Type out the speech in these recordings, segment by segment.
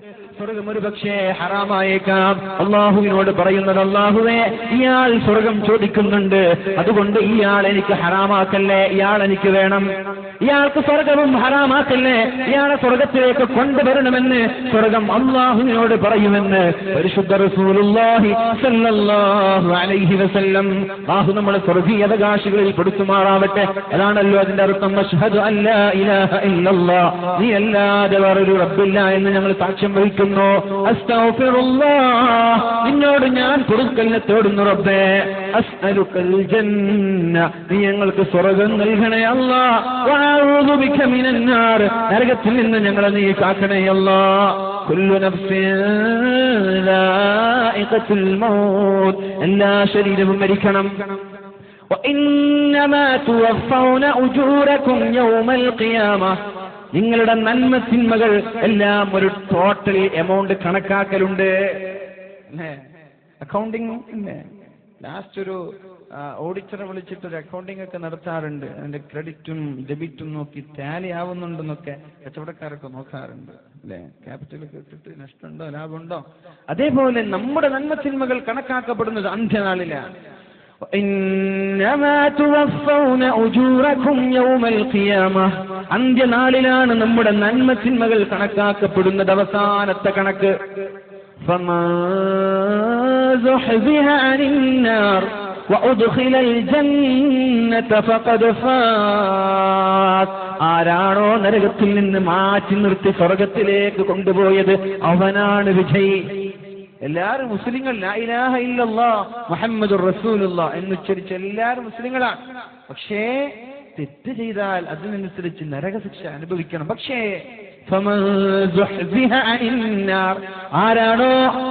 സ്വർഗം ഒരു പക്ഷേ ഹറാമായേക്കാം. അള്ളാഹുവിനോട് പറയുന്നത്, അള്ളാഹുവേ, ഇയാൾ സ്വർഗം ചോദിക്കുന്നുണ്ട്, അതുകൊണ്ട് ഇയാൾ എനിക്ക് ഹറാമാക്കല്ലേ, ഇയാൾ എനിക്ക് വേണം, ഇയാൾക്ക് സ്വർഗവും ഹറാമാക്കല്ലേ, ഇയാളെ സ്വർഗത്തിലേക്ക് കൊണ്ടുവരണമെന്ന് സ്വർഗം അള്ളാഹുവിനോട് പറയുമെന്ന് പരിശുദ്ധ റസൂലുള്ളാഹി സ്വല്ലല്ലാഹു അലൈഹി വസല്ലം. അല്ലാഹു നമ്മളെ സ്വർഗീയവകാശികളിൽ പെടുത്തുമാറാവട്ടെ. അതാണല്ലോ അതിന്റെ അർത്ഥം, അശ്ഹദു അല്ലാ ഇലാഹ ഇല്ലല്ലാഹ്, നീ അല്ലാതെ വേറൊരു റബ്ബില്ല എന്ന് ഞങ്ങൾ സാക്ഷ്യം വഹിക്കുന്നു. അസ്തഗ്ഫിറുല്ലാഹ്, നിന്നോട് ഞാൻ പൊറുക്കലിനെ തേടുന്നു റബ്ബേ. അസ്അലുക്കൽ ജന്ന, നീ ഞങ്ങൾക്ക് സ്വർഗ്ഗം നൽകണേ അല്ലാഹ്. വഅഊദു ബിക മിനൻ നാർ, നരകത്തിൽ നിന്ന് ഞങ്ങളെ നീ കാക്കണേ അല്ലാഹ്. കുല്ലു നഫ്സിൻ ദാഇഖത്തുൽ മൗത്ത്, എല്ലാ ശരീരവും മരിക്കണം. വഇന്നമാ തുവഫൗന ഉജൂറകും യൗമൽ ഖിയാമ, നിങ്ങളുടെ നന്മ തിന്മകൾ എല്ലാം ഒരു ടോട്ടൽ എമൗണ്ട് കണക്കാക്കലുണ്ട്. അക്കൗണ്ടിങ് ലാസ്റ്റ് ഒരു ഓഡിറ്ററെ വിളിച്ചിട്ട് ഒരു അക്കൗണ്ടിങ് ഒക്കെ നടത്താറുണ്ട്. അതിന്റെ ക്രെഡിറ്റും ഡെബിറ്റും നോക്കി ടാലി ആവുന്നുണ്ടെന്നൊക്കെ കച്ചവടക്കാരൊക്കെ നോക്കാറുണ്ട് അല്ലെ. ക്യാപിറ്റലൊക്കെ ഇട്ടിട്ട് നഷ്ടമുണ്ടോ ലാഭമുണ്ടോ. അതേപോലെ നമ്മുടെ നന്മ തിന്മകൾ കണക്കാക്കപ്പെടുന്നത് അന്ത്യനാളിലാണ്. അന്ത്യനാളിലാണ് നമ്മുടെ നന്മ തിന്മകൾ കണക്കാക്കപ്പെടുന്നത്. അവസാനത്തെ കണക്ക്, ആരാണോ നരകത്തിൽ നിന്ന് മാറ്റി നിർത്തി സ്വർഗത്തിലേക്ക് കൊണ്ടുപോയത് അവനാണ് വിജയി. എല്ലാവരും മുസ്ലിങ്ങൾ, ലാ ഇലാഹ ഇല്ലല്ലാഹ് മുഹമ്മദുർ റസൂലുള്ളാഹ് എന്നുച്ചരിച്ച് എല്ലാവരും മുസ്ലിങ്ങളാണ്. പക്ഷേ തെറ്റ് ചെയ്താൽ അതിനനുസരിച്ച് നരകശിക്ഷ അനുഭവിക്കണം. പക്ഷേ ആരാണോ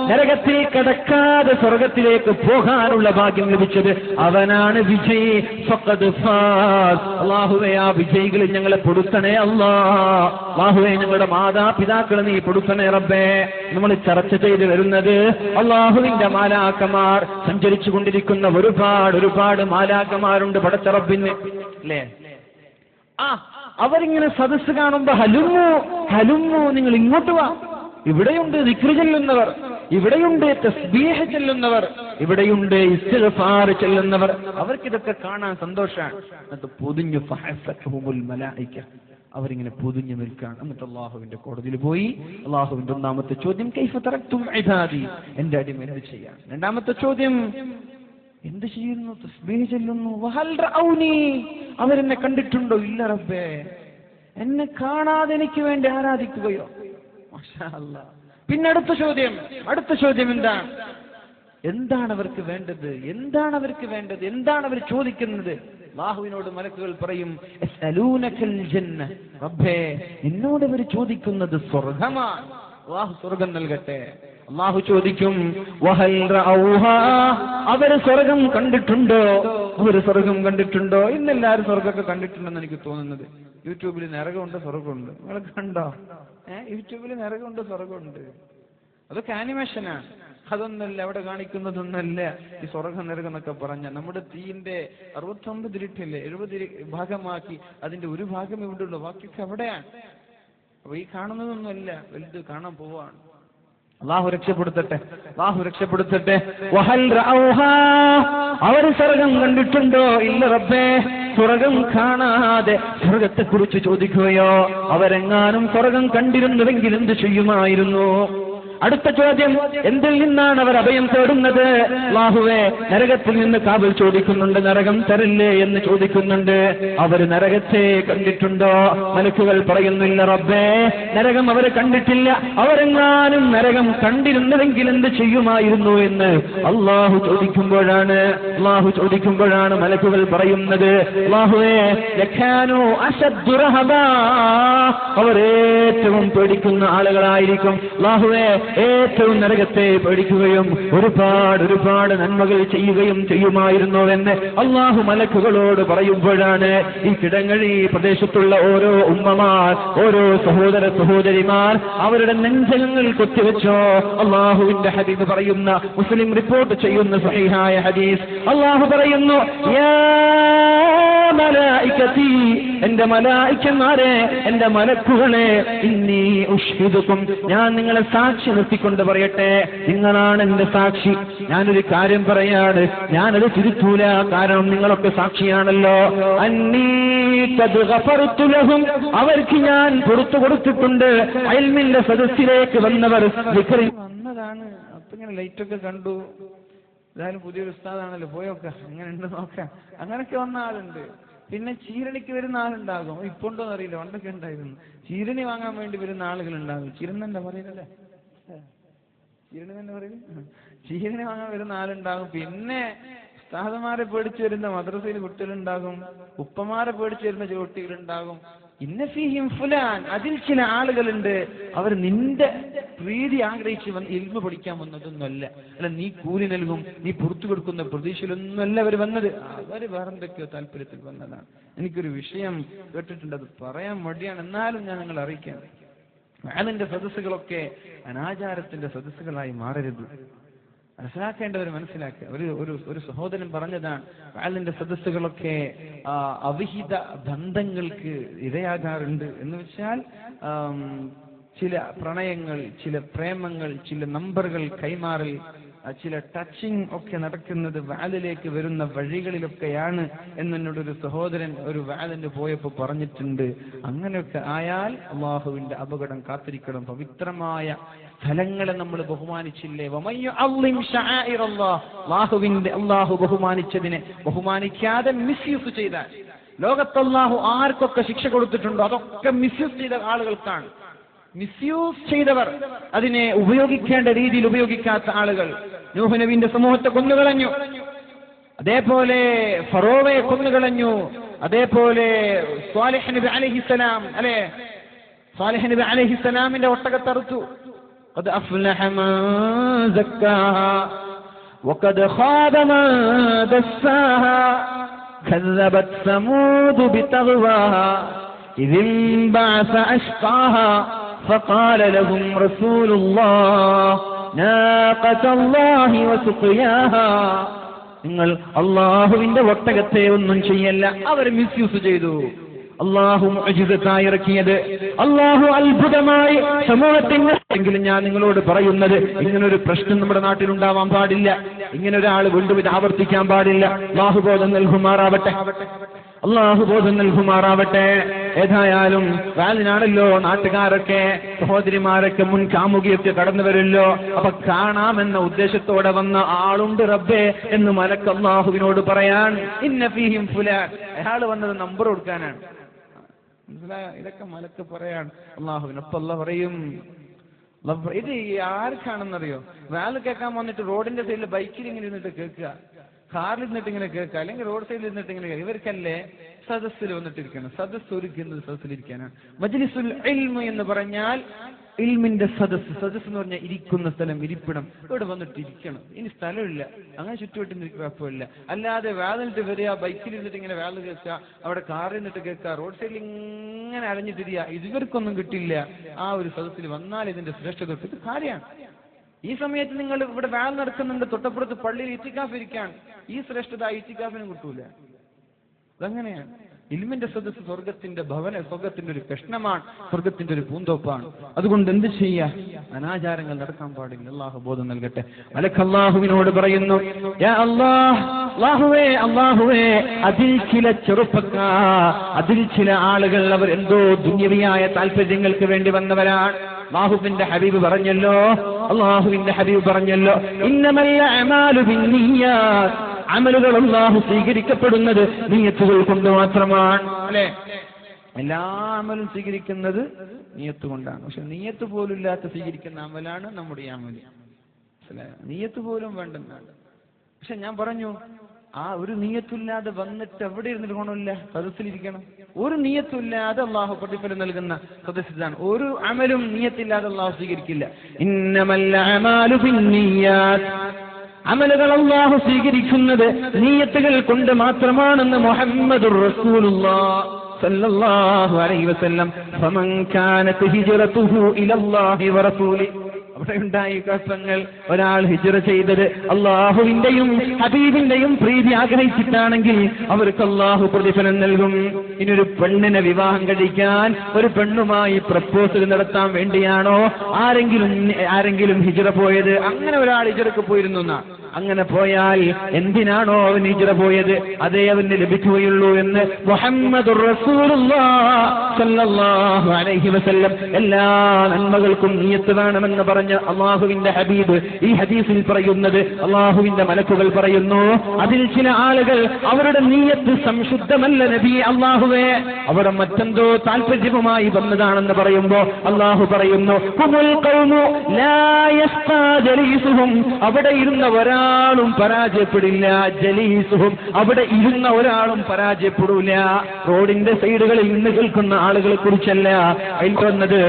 നരകത്തിൽ കടക്കാതെ സ്വർഗത്തിലേക്ക് പോകാനുള്ള ഭാഗ്യം ലഭിച്ചത് അവനാണ് വിജയി. ഫഖദ് ഫാസ്. അല്ലാഹുവേ, ആ വിജയികളിൽ ഞങ്ങളെ പെടുത്തണേ അല്ലാഹ്. അല്ലാഹുവേ, ഞങ്ങളുടെ മാതാപിതാക്കളെ നീ പെടുത്തണേ റബ്ബേ. നമ്മൾ ചർച്ച ചെയ്ത് വരുന്നത് അല്ലാഹുവിന്റെ മാലാഖമാർ സഞ്ചരിച്ചു കൊണ്ടിരിക്കുന്ന ഒരുപാട് മാലാഖമാരുണ്ട് പടച്ച റബ്ബിന് അല്ലേ. അവരിങ്ങനെ സദസ്സ് കാണുമ്പോ ഹലുമു നിങ്ങൾ ഇങ്ങോട്ട് വാ, ഇവിടെയുണ്ട് ദിക്ർ ചെല്ലുന്നവർ, ഇവിടെയുണ്ട് തസ്ബീഹ് ചെല്ലുന്നവർ, ഇവിടെയുണ്ട് ഇസ്തിഗ്ഫാർ ചെല്ലുന്നവർ. അവർക്കിതൊക്കെ കാണാൻ സന്തോഷമാണ്. എന്നിട്ട് പൊതിഞ്ഞു ഫഹസത്തുഹുൽ മലായിക, അവരിങ്ങനെ പൊതിഞ്ഞു നിൽക്കുകയാണ്. എന്നിട്ട് അള്ളാഹുവിന്റെ കോടതിയിൽ പോയി അള്ളാഹുവിന്റെ ഒന്നാമത്തെ ചോദ്യം, കൈഫ തറക്തും ഇബാദി, എന്റെ അടിമ എന്ത് ചെയ്യാൻ. രണ്ടാമത്തെ ചോദ്യം, എന്ത് ചെയ്യുന്നു, തസ്ബീഹ് ചെല്ലുന്നു. വഹൽ റഔനി, അവരെന്നെ കണ്ടിട്ടുണ്ടോ. ഇല്ല റബ്ബേ, എന്നെ കാണാതെ എനിക്ക് വേണ്ടി ആരാധിക്കുകയോ. മാഷാ അല്ലാഹ്. പിന്നെ അടുത്ത ചോദ്യം എന്താണ് അവർക്ക് വേണ്ടത്, എന്താണ് അവർ ചോദിക്കുന്നത്. അല്ലാഹുവിനോട് മലക്കുകൾ പറയും, യസ്അലൂനകൽ ജന്ന, റബ്ബേ, എന്നോട് അവർ ചോദിക്കുന്നത് സ്വർഗ്ഗമാണ്. അല്ലാഹു സ്വർഗ്ഗം നൽകട്ടെ. അല്ലാഹു ചോദിക്കും, വഹൽ റഔഹാ, അവർ സ്വർഗ്ഗം കണ്ടിട്ടുണ്ടോ. ഇന്നെല്ലാവരും സ്വർഗ്ഗമൊക്കെ കണ്ടിട്ടുണ്ടെന്ന് എനിക്ക് തോന്നുന്നത്. യൂട്യൂബിൽ നരകമുണ്ട്, സ്വർഗ്ഗമുണ്ട്. നിങ്ങൾ കണ്ടോ? യൂട്യൂബിൽ നരകമുണ്ട്, സ്വർഗ്ഗമുണ്ട്. അതൊക്കെ ആനിമേഷനാണ്. അതൊന്നല്ല അവിടെ കാണിക്കുന്നതൊന്നല്ല. ഈ സ്വർഗ്ഗം നരകം എന്നൊക്കെ പറഞ്ഞ നമ്മുടെ തീന്റെ 69 ഇരട്ടിയല്ലേ, 70 ഭാഗമാക്കി അതിന്റെ ഒരു ഭാഗം ഇവിടെ ഉള്ളൂ, ബാക്കിയൊക്കെ അവിടെയാണ്. അപ്പൊ ഈ കാണുന്നതൊന്നുമല്ല, വലുത് കാണാൻ പോവാണ്. അല്ലാഹു രക്ഷപ്പെടുത്തട്ടെ. വഹൽ റഔഹാ, അവർ സ്വർഗ്ഗം കണ്ടിട്ടുണ്ടോ. ഇല്ല റബ്ബേ, സ്വർഗ്ഗം കാണാതെ സ്വർഗ്ഗത്തെ കുറിച്ച് ചോദിക്കുകയോ. അവരെങ്ങാനും സ്വർഗ്ഗം കണ്ടിരുന്നുവെങ്കിൽ എന്ത് ചെയ്യുമായിരുന്നു. അടുത്ത ചോദ്യം, എന്തിൽ നിന്നാണ് അവർ അഭയം തേടുന്നത്. അല്ലാഹുവേ, നരകത്തിൽ നിന്ന് കാവൽ ചോദിക്കുന്നുണ്ട്, നരകം തരില്ലേ എന്ന് ചോദിക്കുന്നുണ്ട്. അവർ നരകത്തെ കണ്ടിട്ടുണ്ടോ. മലക്കുകൾ പറയുന്നില്ല റബ്ബേ, നരകം അവർ കണ്ടിട്ടില്ല. അവരെങ്ങാനും നരകം കണ്ടിരുന്നുവെങ്കിൽ എന്ത് ചെയ്യുമായിരുന്നു എന്ന് അല്ലാഹു ചോദിക്കുമ്പോഴാണ് മലക്കുകൾ പറയുന്നത്, അല്ലാഹുവേ, ലഖാനു അശദ്ദു റഹബാ, അവർ ഏറ്റവും പേടിക്കുന്ന ആളുകളായിരിക്കും. അല്ലാഹുവേ, ഏറ്റവും നരകത്തെ പേടിക്കുകയും ഒരുപാട് നന്മകൾ ചെയ്യുകയും ചെയ്യുമായിരുന്നുവെന്ന് അല്ലാഹു മലക്കുകളോട് പറയുമ്പോഴാണ് ഈ കിടങ്ങഴി പ്രദേശത്തുള്ള ഓരോ ഉമ്മമാർ, ഓരോ സഹോദരിമാർ അവരുടെ നെഞ്ചകങ്ങൾ കൊത്തിവെച്ചോ. അല്ലാഹുവിന്റെ ഹദീസ് പറയുന്ന, മുസ്ലിം റിപ്പോർട്ട് ചെയ്യുന്ന സ്വഹീഹായ ഹദീസ്, അല്ലാഹു പറയുന്നു, യാ മലായികതി, എന്റെ മലായികമാരെ, എന്റെ മലക്കുകളെ, ഇന്നി ഉഷ്ഹിദുകും, ഞാൻ നിങ്ങളെ സാക്ഷി നിർത്തിക്കൊണ്ട് പറയട്ടെ, നിങ്ങളാണ് എന്റെ സാക്ഷി. ഞാനൊരു കാര്യം പറയാണ്, ഞാനത് തിരുത്തൂല, കാരണം നിങ്ങളൊക്കെ സാക്ഷിയാണല്ലോ. അന്നീ ഖദ് ഗഫർതു ലഹും, അവർക്ക് ഞാൻ പുറത്തു കൊടുത്തിട്ടുണ്ട്. ഇൽമിന്റെ സദസ്സിലേക്ക് വന്നവർ വന്നതാണ്. അപ്പൊ ഇങ്ങനെ ലൈറ്റൊക്കെ കണ്ടു, ഏതായാലും പുതിയൊരു ഉസ്താദാണല്ലോ, പോയൊക്കെ അങ്ങനെ ഉണ്ട് നോക്കാം, അങ്ങനൊക്കെ വന്ന ആളുണ്ട്. പിന്നെ ചീരണിക്ക് വരുന്ന ആളുണ്ടാകും, ഇപ്പൊ ഉണ്ടോന്ന് അറിയില്ല, പണ്ടൊക്കെ ഉണ്ടായിരുന്നു. ചീരണി വാങ്ങാൻ വേണ്ടി വരുന്ന ആളുകൾ ഉണ്ടാകും. ചീരണി എന്താ പറയുന്നല്ലേ, ചീരണി തന്നെ പറയുന്നത്, ചീരണി വാങ്ങാൻ വരുന്ന ആളുണ്ടാകും. പിന്നെ ഉസ്താദമാരെ പേടിച്ച് വരുന്ന മദ്രസയിൽ കുട്ടികളുണ്ടാകും, ഉപ്പമാരെ പേടിച്ച് വരുന്ന കുട്ടികളുണ്ടാകും. ഇന്നഫീഹിം ഫുലാൻ, അതിൽ ചില ആളുകളുണ്ട്, അവർ നിന്റെ പ്രീതി ആഗ്രഹിച്ച് ഇൽമു പഠിക്കാൻ വന്നതൊന്നുമല്ല, അല്ല നീ കൂലി നൽകും, നീ പുറത്തു കൊടുക്കുന്ന പ്രതീക്ഷയിലൊന്നുമല്ല അവർ വന്നത്, അവർ വേറെന്തൊക്കെയോ താല്പര്യത്തിൽ വന്നതാണ്. എനിക്കൊരു വിഷയം കേട്ടിട്ടുണ്ട്, അത് പറയാൻ മടിയാണ്, എന്നാലും ഞാൻ നിങ്ങളെ അറിയിക്കാം. അതിന്റെ സദസ്സുകളൊക്കെ അനാചാരത്തിന്റെ സദസ്സുകളായി മാറരുത്. മനസ്സിലാക്കേണ്ടവർ മനസ്സിലാക്കുക. ഒരു സഹോദരൻ പറഞ്ഞതാണ്, അതിന്റെ സദസ്സുകളൊക്കെ അവിഹിത ബന്ധങ്ങൾക്ക് ഇരയാകാറുണ്ട്. എന്ന് വെച്ചാൽ ചില പ്രണയങ്ങൾ, ചില പ്രേമങ്ങൾ, ചില നമ്പറുകൾ കൈമാറൽ, ചില ടച്ചിങ് ഒക്കെ നടക്കുന്നത് വാലിലേക്ക് വരുന്ന വഴികളിലൊക്കെയാണ് എന്നോടൊരു സഹോദരൻ ഒരു വാലിന് പോയപ്പോൾ പറഞ്ഞിട്ടുണ്ട്. അങ്ങനെയൊക്കെ ആയാൽ അള്ളാഹുവിന്റെ അപകടം കാത്തിരിക്കണം. പവിത്രമായ സ്ഥലങ്ങളെ നമ്മൾ ബഹുമാനിച്ചില്ലേ? അള്ളാഹു ബഹുമാനിച്ചതിനെ ബഹുമാനിക്കാതെ മിസ്യൂസ് ചെയ്താൽ, ലോകത്ത് അള്ളാഹു ആർക്കൊക്കെ ശിക്ഷ കൊടുത്തിട്ടുണ്ടോ അതൊക്കെ മിസ്യൂസ് ചെയ്ത ആളുകൾക്കാണ്. മിസ്യൂസ് ചെയ്തവർ, അതിനെ ഉപയോഗിക്കേണ്ട രീതിയിൽ ഉപയോഗിക്കാത്ത ആളുകൾ. നൂഹ് നബിയുടെ സമൂഹത്തെ കൊന്നുകളഞ്ഞു, അതേപോലെ ഫറോവയെ കൊന്നുകളഞ്ഞു, അതേപോലെ സ്വാലിഹ് നബി അലൈഹിസ്സലാം, അല്ലെ, സ്വാലിഹ് നബി അലൈഹിസ്സലാമിന്റെ ഒട്ടകത്തെ അറുത്തു. ഖദ് അഫ്ലഹ മൻ സക്കാഹാ വഖദ് ഖാബ മൻ ദസ്സാഹാ കذبت ثمود بتغواها إذ انبعث أشقاها فقال لهم رسول الله ناقة الله وسقياها. നിങ്ങൾ അള്ളാഹുവിന്റെ ഒട്ടകത്തെ ഒന്നും ചെയ്യല്ല. അവർ മിസ്യൂസ് ചെയ്തു. അള്ളാഹു മുഅ്ജിസത്തായി ഇറക്കിയത്, അള്ളാഹു അത്ഭുതമായി സമൂഹത്തിനെങ്കിലും ഞാൻ നിങ്ങളോട് പറയുന്നത്, ഇങ്ങനൊരു പ്രശ്നം നമ്മുടെ നാട്ടിലുണ്ടാവാൻ പാടില്ല. ഇങ്ങനെ ഒരാൾ വീണ്ടും ഇത് ആവർത്തിക്കാൻ പാടില്ല. അള്ളാഹു ബോധം നൽകുമാറാവട്ടെ, അള്ളാഹു ബോധം നൽകുമാറാവട്ടെ. ഏതായാലും വാലിനാണല്ലോ നാട്ടുകാരൊക്കെ, സഹോദരിമാരൊക്കെ മുൻ കാമുകിയൊക്കെ കടന്നു വരുമല്ലോ. അപ്പൊ കാണാമെന്ന ഉദ്ദേശത്തോടെ വന്ന ആളുണ്ട് റബ്ബേ എന്ന് മലക്ക് അള്ളാഹുവിനോട് പറയാൻ. ഇന്ന ഫീഹിം ഫുലാൻ, അയാൾ വന്നത് നമ്പർ കൊടുക്കാനാണ്. മനസ്സിലായോ? ഇതൊക്കെ മലക്ക് പറയാൻ അള്ളാഹുവിന്. അപ്പൊ അള്ളാഹ് പറയും, ഇത് ആർക്കാണെന്നറിയോ? വാല് കേൾക്കാൻ വന്നിട്ട് റോഡിന്റെ സൈഡിൽ ബൈക്കിൽ ഇങ്ങനെ ഇരുന്നിട്ട് കേൾക്കുക, കാറിൽ ഇരുന്നിട്ട് ഇങ്ങനെ കേൾക്കുക, അല്ലെങ്കിൽ റോഡ് സൈഡിൽ ഇരുന്നിട്ട് ഇങ്ങനെ കേൾക്കുക. ഇവർക്കല്ലേ സദസ്സിൽ വന്നിട്ടിരിക്കണം. സദസ്സ് ഒരുക്കുന്നത് സദസ്സിലിരിക്കാനാണ്. മജ്ലിസുൽ ഇൽമ് എന്ന് പറഞ്ഞാൽ ഇൽമിന്റെ സദസ്സ്. സദസ്സ് എന്ന് പറഞ്ഞാൽ ഇരിക്കുന്ന സ്ഥലം, ഇരിപ്പിടം. ഇവിടെ വന്നിട്ട് ഇരിക്കണം. ഇനി സ്ഥലമില്ല, അങ്ങനെ ചുറ്റുവട്ടിന് കുഴപ്പമില്ല. അല്ലാതെ വാലിട്ട് വരിക, ബൈക്കിൽ ഇരുന്നിട്ട് ഇങ്ങനെ വാല് കേൾക്കുക, അവിടെ കാറിൽ നിന്നിട്ട് കേൾക്കുക, റോഡ് സൈഡിൽ ഇങ്ങനെ അലഞ്ഞിട്ടിരിക്കുക, ഇവർക്കൊന്നും കിട്ടില്ല. ആ ഒരു സദസ്സിൽ വന്നാൽ ഇതിന്റെ ശ്രേഷ്ഠത ഇത് കാര്യമാണ്. ഈ സമയത്ത് നിങ്ങൾ ഇവിടെ വാൽ നടക്കുന്നുണ്ട്, തൊട്ടപ്പുറത്ത് പള്ളിയിൽ ഇത്തിക്കാഫ് ഇരിക്കാൻ, ഈ ശ്രേഷ്ഠത ഇത്തിക്കാഫിന് കിട്ടൂല. അതങ്ങനെയാണ്. ഇൽമിന്റെ സദസ്സ് സ്വർഗത്തിന്റെ ഭവന, സ്വർഗത്തിന്റെ ഒരു കഷ്ണമാണ്, സ്വർഗത്തിന്റെ ഒരു പൂന്തോപ്പാണ്. അതുകൊണ്ട് എന്ത് ചെയ്യാ? അനാചാരങ്ങൾ നടക്കാൻ പാടില്ല. അള്ളാഹു ബോധം നൽകട്ടെ. മലക്ക് അള്ളാഹുവിനോട് പറയുന്നു, യാ അല്ലാഹ്, അല്ലാഹുവേ, അല്ലാഹുവേ, അതിൽ ചില ചെറുപ്പക്കാർ, അതിൽ ചില ആളുകൾ, അവർ എന്തോ ദുന്യവിയായ താല്പര്യങ്ങൾക്ക് വേണ്ടി വന്നവരാണ്. അല്ലാഹുവിന്റെ ഹബീബ് പറഞ്ഞല്ലോ, അല്ലാഹുവിന്റെ ഹബീബ് പറഞ്ഞല്ലോ, ഇന്നമൽ അഅമാലു ബിന്നിയ്യാത്ത്, അമലുകൾ അല്ലാഹു സ്വീകരിക്കപ്പെടുന്നത് നിയ്യത്തുകൾ കൊണ്ട് മാത്രമാണ്. അല്ലെ, എല്ലാ അമലും സ്വീകരിക്കുന്നത് നിയ്യത്ത് കൊണ്ടാണ്. പക്ഷെ നിയ്യത്ത് പോലും ഇല്ലാത്ത സ്വീകരിക്കുന്ന അമലാണ് നമ്മുടെ ഈ അമല്. നിയ്യത്ത് പോലും വേണ്ടെന്നാണ്. പക്ഷെ ഞാൻ പറഞ്ഞു, ആ ഒരു നിയ്യത്തില്ലാതെ വന്നിട്ട് എവിടെ ഇരുന്നിട്ട് ഗുണമില്ല, സദസ്സിലിരിക്കണം. ഒരു നിയ്യത്തില്ലാതെ അള്ളാഹു പ്രതിഫലം നൽകുന്ന സദസ്സിലാണ്. ഒരു അമലും നിയ്യത്തില്ലാതെ അള്ളാഹു സ്വീകരിക്കില്ല. ഇന്നമൽ അഅമാലു ബിന്നിയ്യാത്ത്, അമലുകൾ അള്ളാഹു സ്വീകരിക്കുന്നത് നിയ്യത്തുകൾ കൊണ്ട് മാത്രമാണെന്ന് മുഹമ്മദുർ റസൂലുള്ളാഹി സ്വല്ലല്ലാഹു അലൈഹി വസല്ലം. ഫമൻ കാനത് ഹിജ്റതുഹു ഇലല്ലാഹി വറസൂലിഹി. അവിടെയുണ്ടായി കുഴപ്പങ്ങൾ. ഒരാൾ ഹിജ്റ ചെയ്തത് അള്ളാഹുവിന്റെയും ഹബീബിന്റെയും പ്രീതി ആഗ്രഹിച്ചിട്ടാണെങ്കിൽ അവർക്ക് അള്ളാഹു പ്രതിഫലം നൽകും. ഇനി ഒരു പെണ്ണിനെ വിവാഹം കഴിക്കാൻ ഒരു പെണ്ണുമായി പ്രപ്പോസൽ നടത്താൻ വേണ്ടിയാണോ ആരെങ്കിലും ഹിജ്റ പോയത്? അങ്ങനെ ഒരാൾ ഹിജ്റക്ക് പോയിരുന്നു എന്നാ. അങ്ങനെ പോയാൽ എന്തിനാണോ അവൻ ഹിജ്റ പോയത് അതേ അവന് ലഭിക്കുകയുള്ളൂ എന്ന് മുഹമ്മദുർ റസൂലുള്ളാഹി സ്വല്ലല്ലാഹു അലൈഹി വസല്ലം എല്ലാ നന്മകൾക്കും നിയ്യത്ത് വേണമെന്ന് പറഞ്ഞ അള്ളാഹുവിന്റെ ഹബീബ് ഈ ഹദീസിൽ പറയുന്നത്, അള്ളാഹുവിന്റെ മലക്കുകൾ പറയുന്നു, അതിൽ ചില ആളുകൾ അവരുടെ നിയ്യത്ത് സംശുദ്ധമല്ല നബി അള്ളാഹുവേ, അവിടെ മറ്റെന്തോ താല്പര്യവുമായി വന്നതാണെന്ന് പറയുമ്പോ അള്ളാഹു പറയുന്നു, ഹുമുൽ ഖൗമു ലാ യസ്ഖാ ജലീസുഹും, അവിടെ ഇരുന്ന ഒരാളും പരാജയപ്പെടില്ല. ജലീസുഹും, അവിടെ ഇരുന്ന ഒരാളും പരാജയപ്പെടില്ല. റോഡിന്റെ സൈഡുകളിൽ നിന്ന് കേൾക്കുന്ന ആളുകളെ കുറിച്ചല്ല വന്നത്,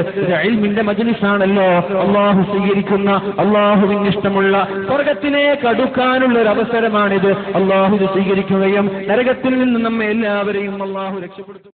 ഇൽമിന്റെ മജ്ലിസാണല്ലോ. അള്ളാഹു സ്വീകരിക്കുന്ന അള്ളാഹുവിന് ഇഷ്ടമുള്ള സ്വർഗത്തിലേക്ക് അടുക്കാനുള്ള ഒരു അവസരമാണിത്. അള്ളാഹു സ്വീകരിക്കുകയും നരകത്തിൽ നിന്ന് നമ്മെ എല്ലാവരെയും അള്ളാഹു രക്ഷപ്പെടുത്തും.